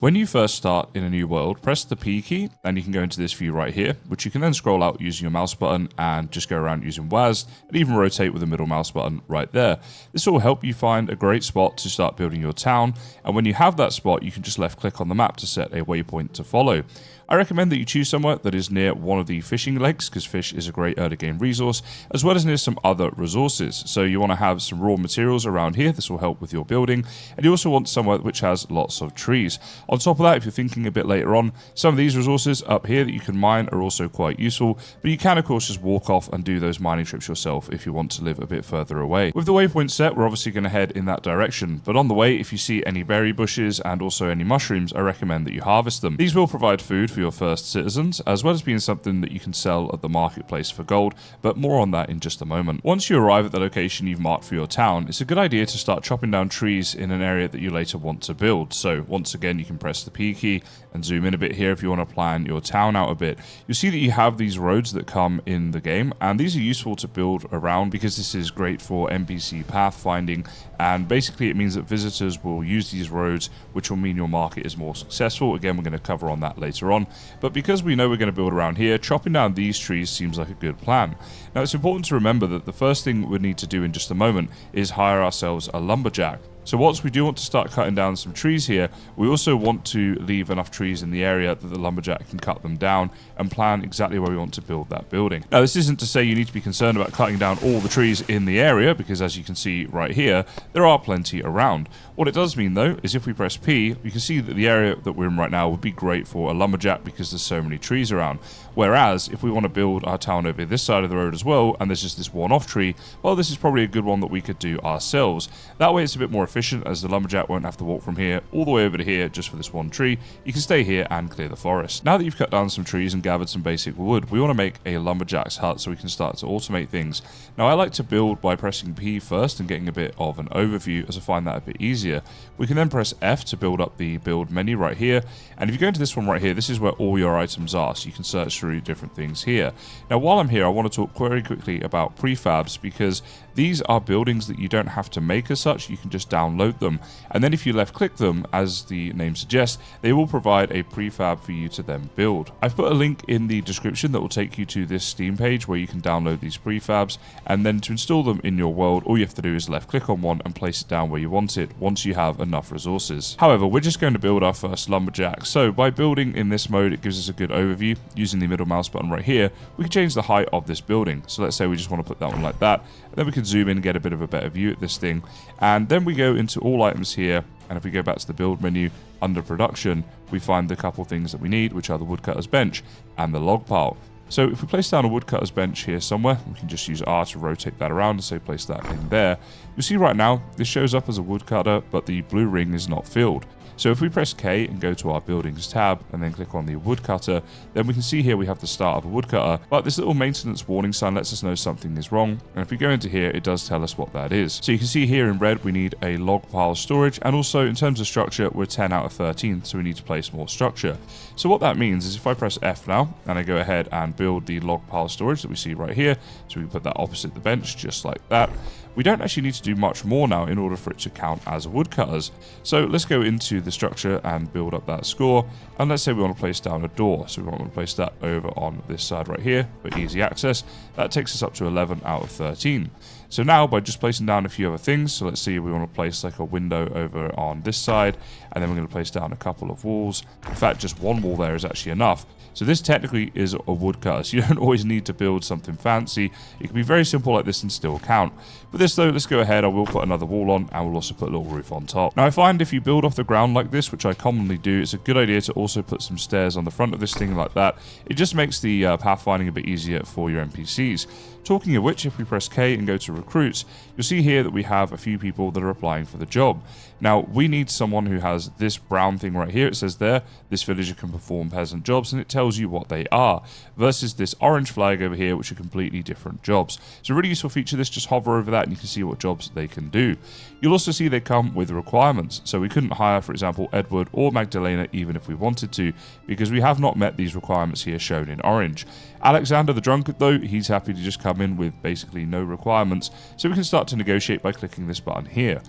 When you first start in a new world, press the P key and you can go into this view right here, which you can then scroll out using your mouse button and just go around using WASD and even rotate with the middle mouse button right there. This will help you find a great spot to start building your town, and when you have that spot, you can just left click on the map to set a waypoint to follow. I recommend that you choose somewhere that is near one of the fishing lakes, because fish is a great early game resource, as well as near some other resources. So you want to have some raw materials around here. This will help with your building, and you also want somewhere which has lots of trees. On top of that, if you're thinking a bit later on, some of these resources up here that you can mine are also quite useful, but you can of course just walk off and do those mining trips yourself if you want to live a bit further away. With the waypoint set, we're obviously going to head in that direction, but on the way, if you see any berry bushes and also any mushrooms, I recommend that you harvest them. These will provide food for your first citizens, as well as being something that you can sell at the marketplace for gold, but more on that in just a moment. Once you arrive at the location you've marked for your town, it's a good idea to start chopping down trees in an area that you later want to build. So once again, you can press the P key and zoom in a bit here if you want to plan your town out a bit. You'll see that you have these roads that come in the game, and these are useful to build around because this is great for NPC pathfinding, and basically it means that visitors will use these roads, which will mean your market is more successful. Again, we're going to cover on that later on, but because we know we're going to build around here, chopping down these trees seems like a good plan. Now, it's important to remember that the first thing we need to do in just a moment is hire ourselves a lumberjack. So once we do want to start cutting down some trees here, we also want to leave enough trees in the area that the lumberjack can cut them down and plan exactly where we want to build that building. Now, this isn't to say you need to be concerned about cutting down all the trees in the area, because as you can see right here, there are plenty around. What it does mean though is if we press P, you can see that the area that we're in right now would be great for a lumberjack because there's so many trees around. Whereas if we want to build our town over this side of the road as well, and there's just this one-off tree, well, this is probably a good one that we could do ourselves. That way it's a bit more efficient, as the lumberjack won't have to walk from here all the way over to here just for this one tree. You can stay here and clear the forest. Now that you've cut down some trees and gathered some basic wood, we want to make a lumberjack's hut so we can start to automate things. Now, I like to build by pressing P first and getting a bit of an overview, as I find that a bit easier. We can then press F to build up the build menu right here, and if you go into this one right here, this is where all your items are, so you can search through different things here. Now, while I'm here, I want to talk very quickly about prefabs, because these are buildings that you don't have to make as such. You can just download them, and then if you left click them, as the name suggests, they will provide a prefab for you to then build. I've put a link in the description that will take you to this Steam page where you can download these prefabs, and then to install them in your world, all you have to do is left click on one and place it down where you want it once you have enough resources. However, we're just going to build our first lumberjack, so by building in this mode, it gives us a good overview. Using the middle mouse button right here, we can change the height of this building. So let's say we just want to put that one like that, and then we can zoom in and get a bit of a better view at this thing, and then we go into all items here, and if we go back to the build menu under production, we find the couple things that we need, which are the woodcutter's bench and the log pile. So if we place down a woodcutter's bench here somewhere, we can just use R to rotate that around and say place that in there. You'll see right now this shows up as a woodcutter, but the blue ring is not filled. So if we press K and go to our buildings tab and then click on the woodcutter, then we can see here we have the start of a woodcutter, but this little maintenance warning sign lets us know something is wrong. And if we go into here, it does tell us what that is. So you can see here in red, we need a log pile storage. And also in terms of structure, we're 10 out of 13. So we need to place more structure. So what that means is if I press F now and I go ahead and build the log pile storage that we see right here, so we can put that opposite the bench just like that. We don't actually need to do much more now in order for it to count as woodcutters. So let's go into the structure and build up that score. And let's say we want to place down a door. So we want to place that over on this side right here for easy access. That takes us up to 11 out of 13. So now by just placing down a few other things, so let's see, we want to place like a window over on this side, and then we're going to place down a couple of walls. In fact, just one wall there is actually enough. So this technically is a woodcutter, so you don't always need to build something fancy. It can be very simple like this and still count. For this though, let's go ahead, I will put another wall on, and we'll also put a little roof on top. Now I find if you build off the ground like this, which I commonly do, it's a good idea to also put some stairs on the front of this thing like that. It just makes the pathfinding a bit easier for your NPCs. Talking of which, if we press K and go to recruits, you'll see here that we have a few people that are applying for the job. Now, we need someone who has this brown thing right here. It says there, this villager can perform peasant jobs, and it tells you what they are, versus this orange flag over here, which are completely different jobs. So a really useful feature, this just hover over that and you can see what jobs they can do. You'll also see they come with requirements. So we couldn't hire, for example, Edward or Magdalena even if we wanted to, because we have not met these requirements here shown in orange. Alexander the drunkard though, he's happy to just come in with basically no requirements, so we can start to negotiate by clicking this button here.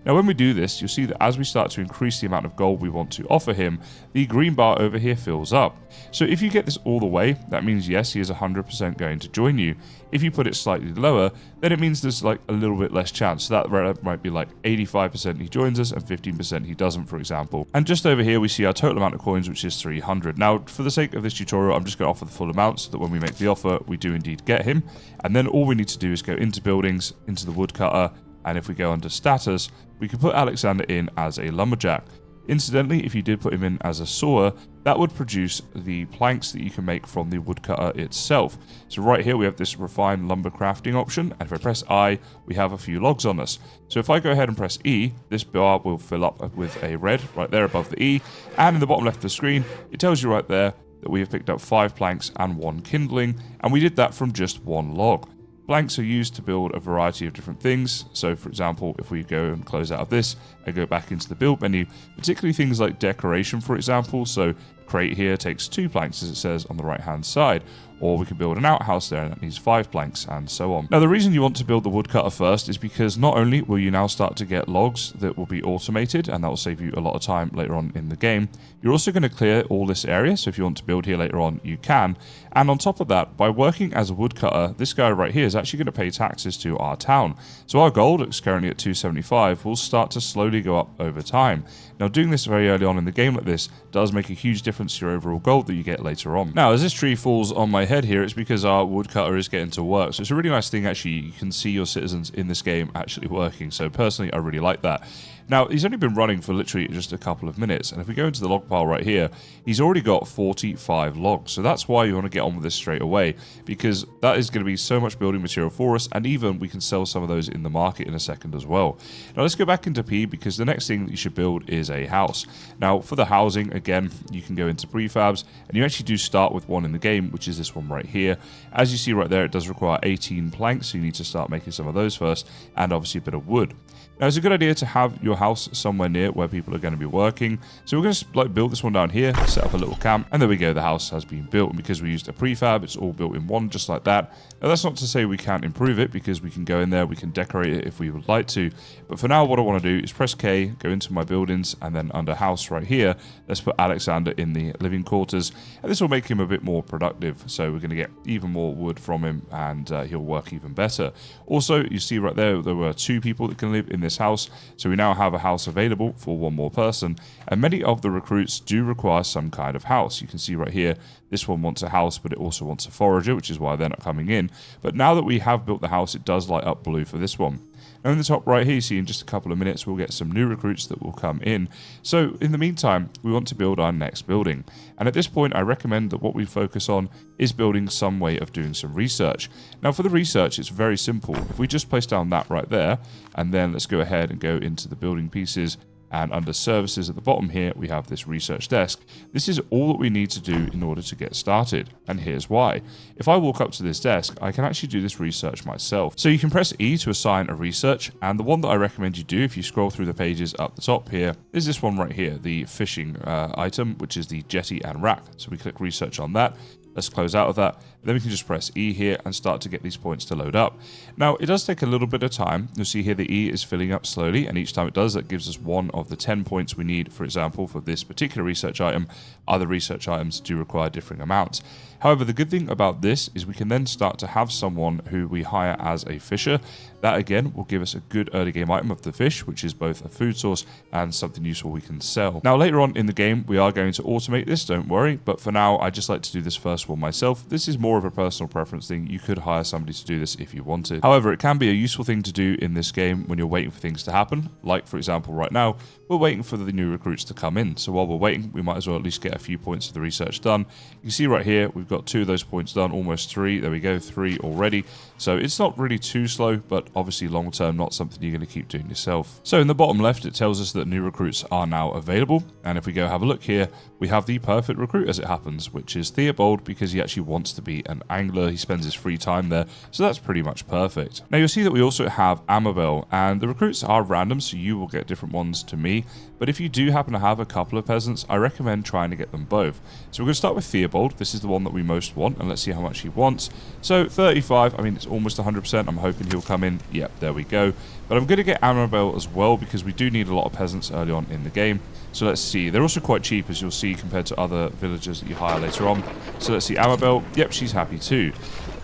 Now when we do this, you'll see that as we start to increase the amount of gold we want to offer him, the green bar over here fills up. So if you get this all the way, that means yes, he is 100% going to join you. If you put it slightly lower, then it means there's like a little bit less chance. So that might be like 85% he joins us and 15% he doesn't, for example. And just over here we see our total amount of coins, which is 300. Now for the sake of this tutorial, I'm just going to offer the full amount so that when we make the offer, we do indeed get him. And then all we need to do is go into buildings, into the woodcutter, and if we go under status, we can put Alexander in as a lumberjack. Incidentally, if you did put him in as a sawer, that would produce the planks that you can make from the woodcutter itself. So right here we have this refined lumber crafting option, and if I press I, we have a few logs on us. So if I go ahead and press E, this bar will fill up with a red right there above the E, and in the bottom left of the screen, it tells you right there that we have picked up 5 planks and 1 kindling, and we did that from just 1 log. Planks are used to build a variety of different things. So for example, if we go and close out of this and go back into the build menu, particularly things like decoration, for example. So crate here takes 2 planks, as it says on the right hand side, or we can build an outhouse there and that needs 5 planks, and so on. Now the reason you want to build the woodcutter first is because not only will you now start to get logs that will be automated, and that will save you a lot of time later on in the game, you're also going to clear all this area, so if you want to build here later on, you can. And on top of that, by working as a woodcutter, this guy right here is actually going to pay taxes to our town. So our gold is currently at 275, will start to slowly go up over time. Now doing this very early on in the game like this does make a huge difference to your overall gold that you get later on. Now as this tree falls on my head here, it's because our woodcutter is getting to work. So it's a really nice thing actually, you can see your citizens in this game actually working. So personally, I really like that. Now, he's only been running for literally just a couple of minutes, and if we go into the log pile right here, he's already got 45 logs, so that's why you want to get on with this straight away, because that is going to be so much building material for us, and even we can sell some of those in the market in a second as well. Now, let's go back into P, because the next thing that you should build is a house. Now, for the housing, again, you can go into prefabs, and you actually do start with one in the game, which is this one right here. As you see right there, it does require 18 planks, so you need to start making some of those first, and obviously a bit of wood. Now, it's a good idea to have your house somewhere near where people are going to be working. So we're going to build this one down here, set up a little camp, and there we go, the house has been built. And because we used a prefab, it's all built in one, just like that. Now, that's not to say we can't improve it, because we can go in there, we can decorate it if we would like to. But for now, what I want to do is press K, go into my buildings, and then under house right here, let's put Alexander in the living quarters. And this will make him a bit more productive. So we're going to get even more wood from him, and he'll work even better. Also, you see right there were 2 people that can live in this house, so we now have a house available for 1 more person, and many of the recruits do require some kind of house. You can see right here, this one wants a house, but it also wants a forager, which is why they're not coming in. But now that we have built the house, it does light up blue for this one. Now in the top right here, you see in just a couple of minutes, we'll get some new recruits that will come in. So in the meantime, we want to build our next building. And at this point, I recommend that what we focus on is building some way of doing some research. Now for the research, it's very simple. If we just place down that right there, and then let's go ahead and go into the building pieces, and under services at the bottom here, we have this research desk. This is all that we need to do in order to get started. And here's why. If I walk up to this desk, I can actually do this research myself. So you can press E to assign a research. And the one that I recommend you do, if you scroll through the pages up the top here, is this one right here, the fishing item, which is the jetty and rack. So we click research on that. Let's close out of that. Then we can just press E here and start to get these points to load up. Now, it does take a little bit of time. You'll see here the E is filling up slowly, and each time it does, that gives us 1 of the 10 points we need, for example, for this particular research item. Other research items do require different amounts. However, the good thing about this is we can then start to have someone who we hire as a fisher. That, again, will give us a good early game item of the fish, which is both a food source and something useful we can sell. Now, later on in the game, we are going to automate this, don't worry. But for now, I just like to do this first one myself. This is more of a personal preference thing. You could hire somebody to do this if you wanted. However, it can be a useful thing to do in this game when you're waiting for things to happen. Like, for example, right now, we're waiting for the new recruits to come in. So while we're waiting, we might as well at least get a few points of the research done. You can see right here, we've got 2 of those points done, almost 3. There we go, 3 already. So it's not really too slow, but obviously long term, not something you're going to keep doing yourself. So in the bottom left, it tells us that new recruits are now available. And if we go have a look here, we have the perfect recruit as it happens, which is Theobald, because he actually wants to be an angler. He spends his free time there. So that's pretty much perfect. Now you'll see that we also have Amabel, and the recruits are random, so you will get different ones to me. But but if you do happen to have a couple of peasants, I recommend trying to get them both. So we're going to start with Theobald. This is the one that we most want, and let's see how much he wants. So 35, I mean, it's almost 100%. I'm hoping he'll come in. Yep, there we go. But I'm going to get Amabel as well, because we do need a lot of peasants early on in the game. So let's see. They're also quite cheap, as you'll see, compared to other villagers that you hire later on. So let's see. Amabel, yep, she's happy too.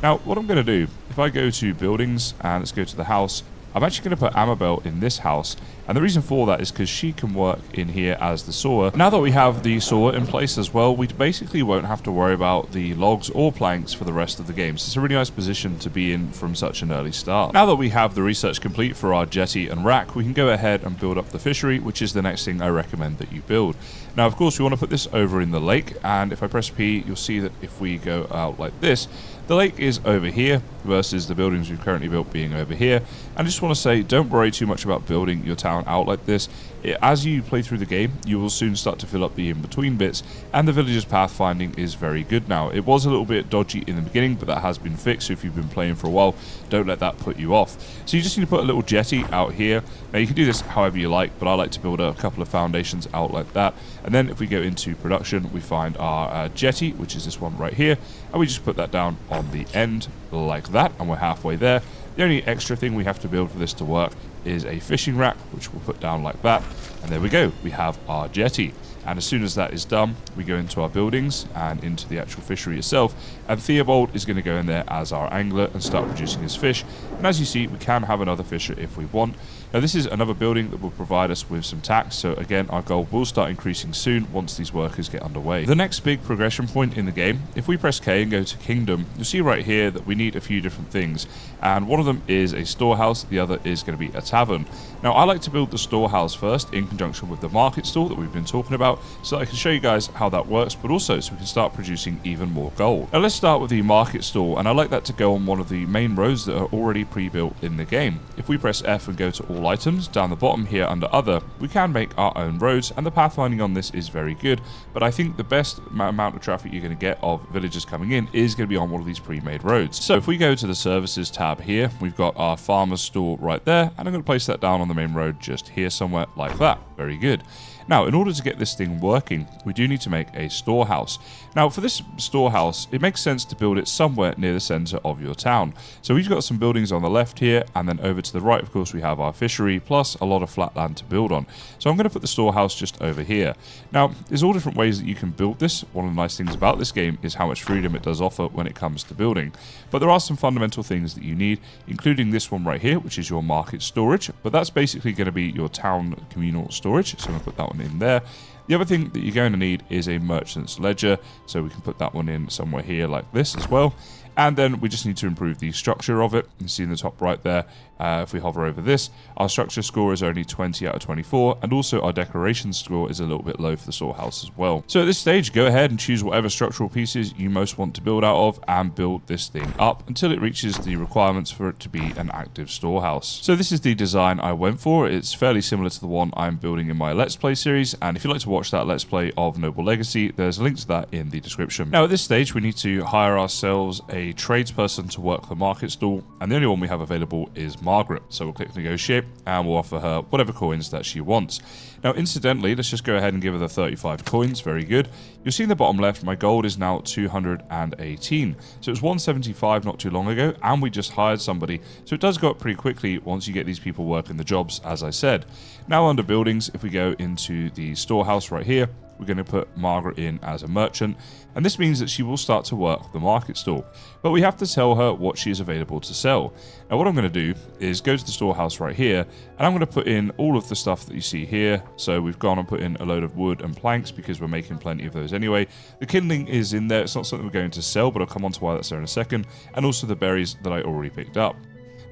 Now, what I'm going to do, if I go to buildings and let's go to the house, I'm actually going to put Amabel in this house, and the reason for that is because she can work in here as the sawer. Now that we have the sawer in place as well, we basically won't have to worry about the logs or planks for the rest of the game. So it's a really nice position to be in from such an early start. Now that we have the research complete for our jetty and rack, we can go ahead and build up the fishery, which is the next thing I recommend that you build. Now, of course, we want to put this over in the lake, and if I press P, you'll see that if we go out like this, the lake is over here versus the buildings we've currently built being over here. And I just want to say, don't worry too much about building your town out like this. As you play through the game, you will soon start to fill up the in-between bits, and the villagers' pathfinding is very good now. It was a little bit dodgy in the beginning, but that has been fixed, so if you've been playing for a while, don't let that put you off. So you just need to put a little jetty out here. Now, you can do this however you like, but I like to build a couple of foundations out like that. And then if we go into production, we find our jetty, which is this one right here, and we just put that down on the end like that, and we're halfway there. The only extra thing we have to build for this to work is a fishing rack, which we'll put down like that. And there we go. We have our jetty. And as soon as that is done, we go into our buildings and into the actual fishery itself. And Theobald is going to go in there as our angler and start producing his fish. And as you see, we can have another fisher if we want. Now, this is another building that will provide us with some tax. So again, our gold will start increasing soon once these workers get underway. The next big progression point in the game, if we press K and go to Kingdom, you'll see right here that we need a few different things. And one of them is a storehouse. The other is going to be a tavern. Now, I like to build the storehouse first in conjunction with the market stall that we've been talking about, so I can show you guys how that works, but also so we can start producing even more gold. Now, let's start with the market stall, and I like that to go on one of the main roads that are already pre-built in the game. If we press F and go to all items, down the bottom here under other, we can make our own roads, and the pathfinding on this is very good, but I think the best amount of traffic you're going to get of villagers coming in is going to be on one of these pre-made roads. So if we go to the services tab here, we've got our farmer's stall right there, and I'm going to place that down on the main road just here somewhere like that. Very good. Now, in order to get this thing working, we do need to make a storehouse. Now, for this storehouse, it makes sense to build it somewhere near the center of your town. So we've got some buildings on the left here, and then over to the right, of course, we have our fishery, plus a lot of flat land to build on. So I'm going to put the storehouse just over here. Now, there's all different ways that you can build this. One of the nice things about this game is how much freedom it does offer when it comes to building. But there are some fundamental things that you need, including this one right here, which is your market storage. But that's basically going to be your town communal storage. So I'm going to put that one in there. The other thing that you're going to need is a merchant's ledger, so we can put that one in somewhere here like this as well. And then we just need to improve the structure of it. You see in the top right there, if we hover over this, our structure score is only 20 out of 24, and also our decoration score is a little bit low for the storehouse as well. So at this stage, go ahead and choose whatever structural pieces you most want to build out of and build this thing up until it reaches the requirements for it to be an active storehouse. So this is the design I went for. It's fairly similar to the one I'm building in my Let's Play series, and if you'd like to watch that Let's Play of Noble Legacy, there's a link to that in the description. Now at this stage, we need to hire ourselves a tradesperson to work the market stall, and the only one we have available is Margaret. So we'll click negotiate and we'll offer her whatever coins that she wants. Now incidentally, let's just go ahead and give her the 35 coins. Very good. You'll see in the bottom left, my gold is now 218. So it was 175 not too long ago, and we just hired somebody. So it does go up pretty quickly once you get these people working the jobs, as I said. Now under buildings, if we go into the storehouse right here, we're going to put Margaret in as a merchant, and this means that she will start to work the market stall. But we have to tell her what she is available to sell. Now what I'm going to do is go to the storehouse right here, and I'm going to put in all of the stuff that you see here. So we've gone and put in a load of wood and planks because we're making plenty of those anyway. The kindling is in there. It's not something we're going to sell, but I'll come on to why that's there in a second. And also the berries that I already picked up.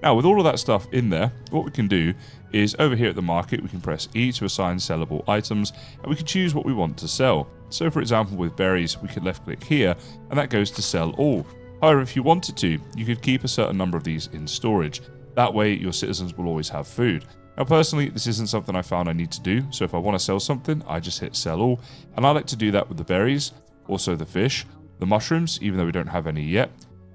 Now, with all of that stuff in there, what we can do is over here at the market, we can press E to assign sellable items, and we can choose what we want to sell. So, for example, with berries, we could left click here, and that goes to sell all. However, if you wanted to, you could keep a certain number of these in storage. That way, your citizens will always have food. Now, personally, this isn't something I found I need to do, so if I want to sell something, I just hit sell all, and I like to do that with the berries, also the fish, the mushrooms, even though we don't have any yet,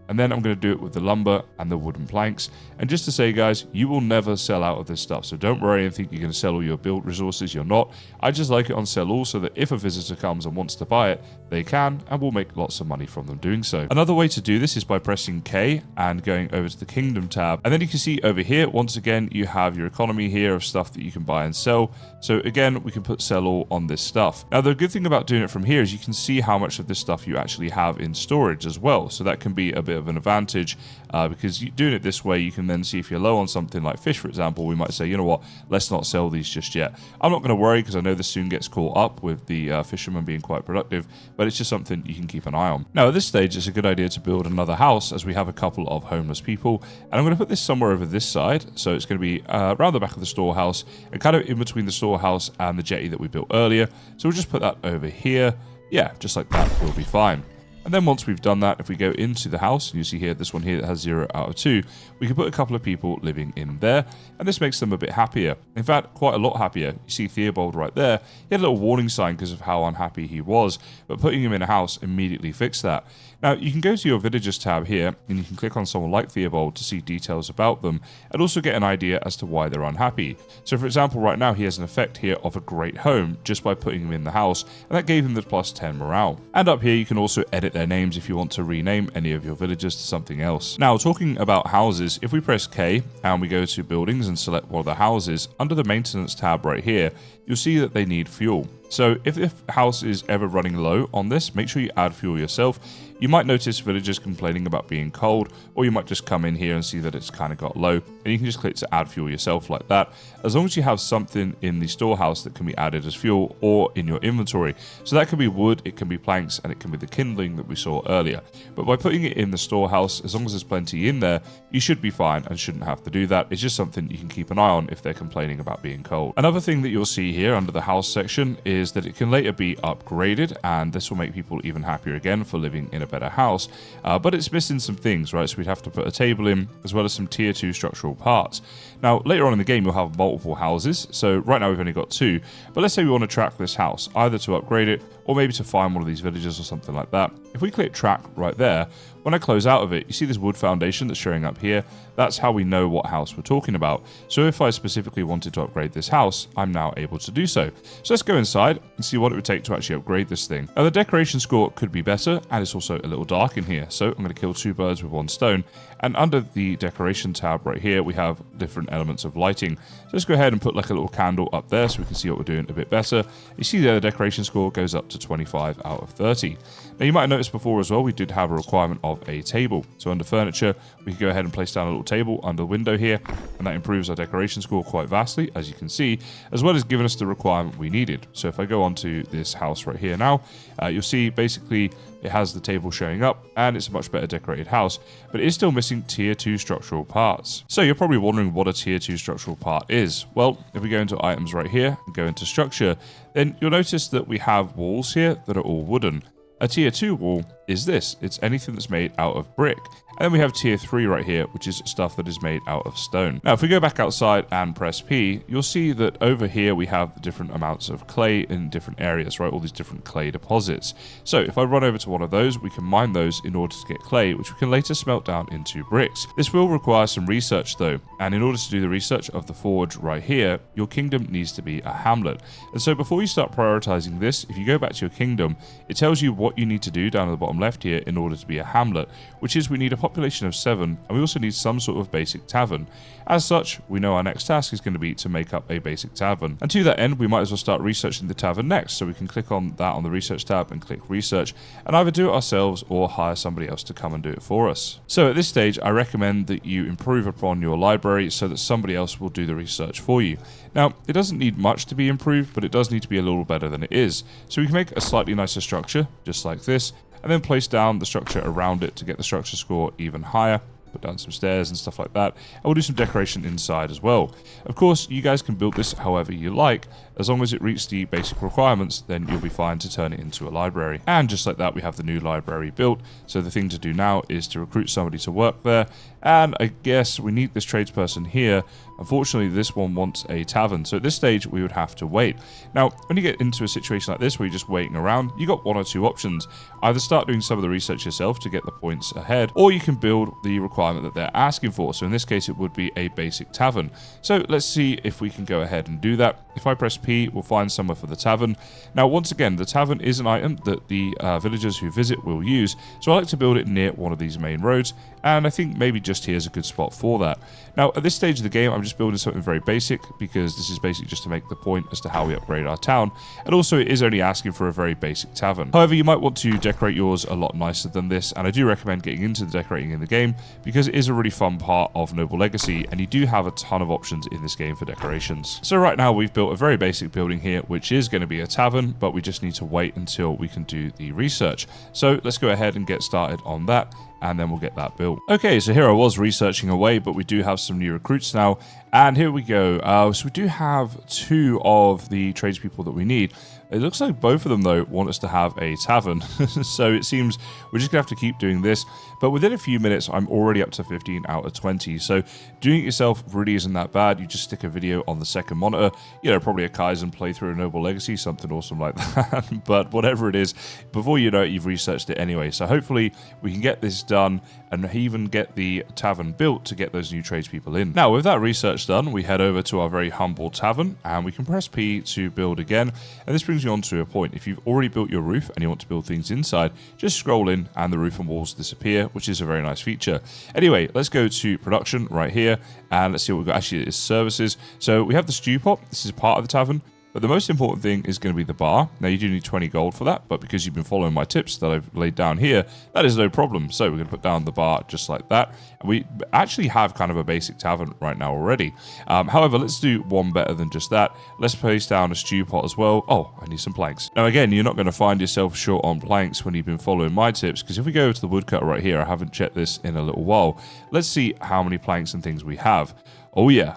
And then I'm going to do it with the lumber and the wooden planks. And just to say, guys, you will never sell out of this stuff. So don't worry and think you're going to sell all your build resources. You're not. I just like it on sell all so that if a visitor comes and wants to buy it, they can, and we'll make lots of money from them doing so. Another way to do this is by pressing K and going over to the Kingdom tab. And then you can see over here, once again, you have your economy here of stuff that you can buy and sell. So again, we can put sell all on this stuff. Now, the good thing about doing it from here is you can see how much of this stuff you actually have in storage as well. So that can be a bit of an advantage because doing it this way, you can then see if you're low on something like fish, for example. We might say, you know what, let's not sell these just yet. I'm not going to worry because I know this soon gets caught up with the fishermen being quite productive, but it's just something you can keep an eye on. Now, at this stage, it's a good idea to build another house as we have a couple of homeless people. And I'm going to put this somewhere over this side. So it's going to be around the back of the storehouse and kind of in between the storehouse and the jetty that we built earlier. So we'll just put that over here. Yeah, just like that, we'll be fine. And then once we've done that, if we go into the house, and you see here, this one here that has 0 out of 2, we can put a couple of people living in there, and this makes them a bit happier. In fact, quite a lot happier. You see Theobald right there. He had a little warning sign because of how unhappy he was, but putting him in a house immediately fixed that. Now, you can go to your villagers tab here, and you can click on someone like Theobald to see details about them, and also get an idea as to why they're unhappy. So, for example, right now, he has an effect here of a great home, just by putting him in the house, and that gave him the plus 10 morale. And up here, you can also edit their names if you want to rename any of your villagers to something else. Now, talking about houses, if we press K, and we go to buildings and select one of the houses, under the maintenance tab right here, you'll see that they need fuel. So if the house is ever running low on this, make sure you add fuel yourself. You might notice villagers complaining about being cold, or you might just come in here and see that it's kind of got low, and you can just click to add fuel yourself like that, as long as you have something in the storehouse that can be added as fuel or in your inventory. So that can be wood, it can be planks, and it can be the kindling that we saw earlier. But by putting it in the storehouse, as long as there's plenty in there, you should be fine and shouldn't have to do that. It's just something you can keep an eye on if they're complaining about being cold. Another thing that you'll see here under the house section is that it can later be upgraded, and this will make people even happier again for living in a better house, but it's missing some things, right? So we'd have to put a table in, as well as some tier 2 structural parts. Now, later on in the game, you'll have multiple houses, so right now we've only got 2, but let's say we want to track this house, either to upgrade it, or maybe to find one of these villages or something like that. If we click track right there, when I close out of it, you see this wood foundation that's showing up here. That's how we know what house we're talking about. So if I specifically wanted to upgrade this house, I'm now able to do so. So let's go inside and see what it would take to actually upgrade this thing. Now, the decoration score could be better, and it's also a little dark in here. So I'm going to kill 2 birds with 1 stone. And under the decoration tab right here, we have different elements of lighting. So let's go ahead and put like a little candle up there so we can see what we're doing a bit better. You see there, the decoration score goes up to 25 out of 30. Now, you might have noticed before as well, we did have a requirement of a table. So under furniture, we can go ahead and place down a little table under the window here, and that improves our decoration score quite vastly, as you can see, as well as giving us the requirement we needed. So if I go onto this house right here now, you'll see basically it has the table showing up, and it's a much better decorated house, but it is still missing tier 2 structural parts. So you're probably wondering what a tier 2 structural part is. Well, if we go into items right here and go into structure, then you'll notice that we have walls here that are all wooden. A tier 2 wall is this. It's anything that's made out of brick. And then we have tier 3 right here, which is stuff that is made out of stone. Now, if we go back outside and press P, you'll see that over here we have different amounts of clay in different areas, right? All these different clay deposits. So if I run over to one of those, we can mine those in order to get clay, which we can later smelt down into bricks. This will require some research though. And in order to do the research of the forge right here, your kingdom needs to be a hamlet. And so before you start prioritizing this, if you go back to your kingdom, it tells you what you need to do down at the bottom left here in order to be a hamlet, which is we need a population of 7, and we also need some sort of basic tavern. As such, we know our next task is going to be to make up a basic tavern. And to that end, we might as well start researching the tavern next. So we can click on that on the research tab and click research, and either do it ourselves or hire somebody else to come and do it for us. So at this stage, I recommend that you improve upon your library so that somebody else will do the research for you. Now, it doesn't need much to be improved, but it does need to be a little better than it is. So we can make a slightly nicer structure, just like this, and then place down the structure around it to get the structure score even higher. put down some stairs and stuff like that, and we'll do some decoration inside as well. Of course, you guys can build this however you like. As long as it reaches the basic requirements, then you'll be fine to turn it into a library. And just like that, we have the new library built. So the thing to do now is to recruit somebody to work there. And I guess we need this tradesperson here. Unfortunately, this one wants a tavern. So at this stage, we would have to wait. Now, when you get into a situation like this where you're just waiting around, you got one or two options. Either start doing some of the research yourself to get the points ahead, or you can build the requirement that they're asking for. So in this case, it would be a basic tavern. So let's see if we can go ahead and do that. If I press P, we'll find somewhere for the tavern. Now, once again, the tavern is an item that the villagers who visit will use. So I like to build it near one of these main roads. And I think maybe just here is a good spot for that. Now, at this stage of the game, I'm just building something very basic because this is basically just to make the point as to how we upgrade our town. And also, it is only asking for a very basic tavern. However, you might want to decorate yours a lot nicer than this. And I do recommend getting into the decorating in the game because it is a really fun part of Noble Legacy. And you do have a ton of options in this game for decorations. So right now, we've built a very basic building here, which is going to be a tavern, but we just need to wait until we can do the research. So let's go ahead and get started on that, and then we'll get that built. Okay, so here I was researching away, but we do have some new recruits now, and here we go. So we do have 2 of the tradespeople that we need. It looks like both of them, though, want us to have a tavern. So it seems we're just going to have to keep doing this. But within a few minutes, I'm already up to 15 out of 20. So doing it yourself really isn't that bad. You just stick a video on the second monitor. You know, probably a Kaizen playthrough of Noble Legacy, something awesome like that. But whatever it is, before you know it, you've researched it anyway. So hopefully we can get this done and even get the tavern built to get those new tradespeople in. Now, with that research done, we head over to our very humble tavern, and we can press P to build again. And this brings you on to a point. If you've already built your roof and you want to build things inside, just scroll in and the roof and walls disappear, which is a very nice feature. Anyway, let's go to production right here, and let's see what we've got. Actually, it's services. So we have the stew pot. This is part of the tavern. But the most important thing is going to be the bar. Now, you do need 20 gold for that, but because you've been following my tips that I've laid down here, that is no problem. So we're going to put down the bar just like that. And we actually have kind of a basic tavern right now already. However, let's do one better than just that. Let's place down a stew pot as well. Oh, I need some planks. Now, again, you're not going to find yourself short on planks when you've been following my tips, because if we go to the woodcutter right here, I haven't checked this in a little while. Let's see how many planks and things we have. Oh yeah,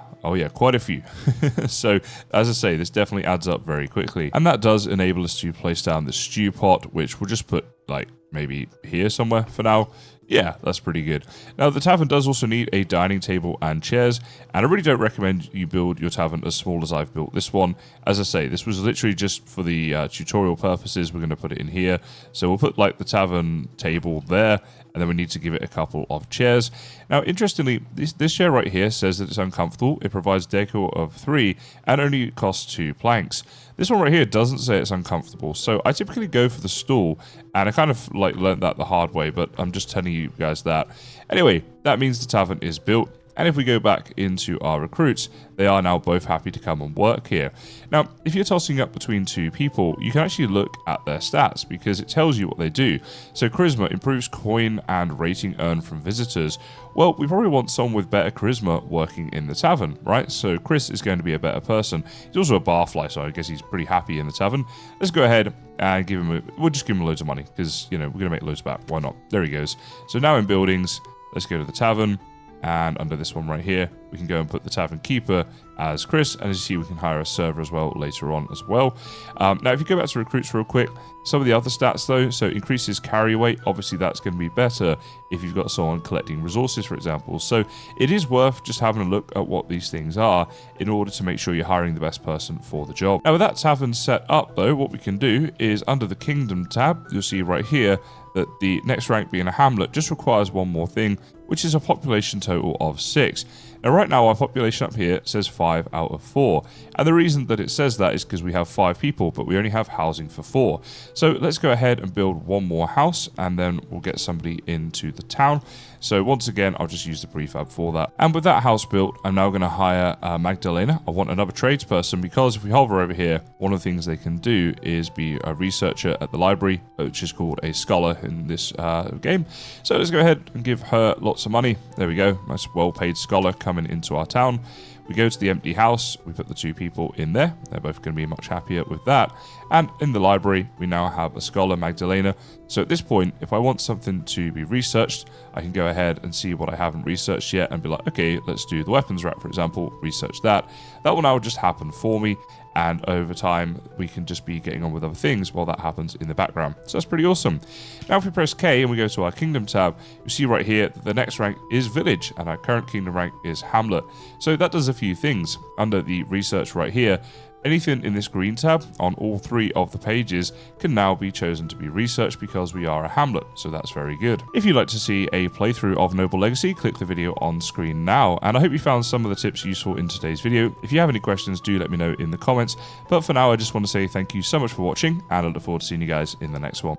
quite a few. So, as I say, this definitely adds up very quickly. And that does enable us to place down the stew pot, which we'll just put, like, maybe here somewhere for now. Yeah, that's pretty good. Now, the tavern does also need a dining table and chairs, and I really don't recommend you build your tavern as small as I've built this one. As I say, this was literally just for the tutorial purposes. We're going to put it in here. So we'll put, like, the tavern table there, and then we need to give it a couple of chairs. Now, interestingly, this chair right here says that it's uncomfortable. It provides decor of 3 and only costs 2 planks. This one right here doesn't say it's uncomfortable, so I typically go for the stool, and I kind of like learned that the hard way, but I'm just telling you guys that. Anyway, that means the tavern is built. And if we go back into our recruits, they are now both happy to come and work here. Now, if you're tossing up between 2 people, you can actually look at their stats because it tells you what they do. So charisma improves coin and rating earned from visitors. Well, we probably want someone with better charisma working in the tavern, right? So Chris is going to be a better person. He's also a barfly, so I guess he's pretty happy in the tavern. Let's go ahead and we'll just give him loads of money because, you know, we're going to make loads back. Why not? There he goes. So now in buildings, let's go to the tavern. And under this one right here, we can go and put the tavern keeper as Chris. And as you see, we can hire a server as well later on as well. Now, if you go back to recruits real quick, some of the other stats though, so increases carry weight. Obviously, that's going to be better if you've got someone collecting resources, for example. So it is worth just having a look at what these things are in order to make sure you're hiring the best person for the job. Now, with that tavern set up though, what we can do is under the Kingdom tab, you'll see right here that the next rank being a hamlet just requires one more thing, which is a population total of 6. Now, right now, our population up here says 5 out of 4. And the reason that it says that is because we have 5 people, but we only have housing for 4. So let's go ahead and build one more house, and then we'll get somebody into the town. So once again, I'll just use the prefab for that. And with that house built, I'm now going to hire Magdalena. I want another tradesperson because if we hover over here, one of the things they can do is be a researcher at the library, which is called a scholar in this game. So let's go ahead and give her lots of money. There we go. Nice well-paid scholar coming into our town. We go to the empty house, we put the 2 people in there. They're both going to be much happier with that. And in the library, we now have a scholar, Magdalena. So at this point, if I want something to be researched, I can go ahead and see what I haven't researched yet and be like, okay, let's do the weapons rack, for example, research that. That will now just happen for me. And over time, we can just be getting on with other things while that happens in the background. So that's pretty awesome. Now, if we press K and we go to our kingdom tab, you see right here that the next rank is village and our current kingdom rank is hamlet. So that does a few things. Under the research right here, anything in this green tab on all 3 of the pages can now be chosen to be researched because we are a hamlet, so that's very good. If you'd like to see a playthrough of Noble Legacy, click the video on screen now, and I hope you found some of the tips useful in today's video. If you have any questions, do let me know in the comments, but for now I just want to say thank you so much for watching, and I look forward to seeing you guys in the next one.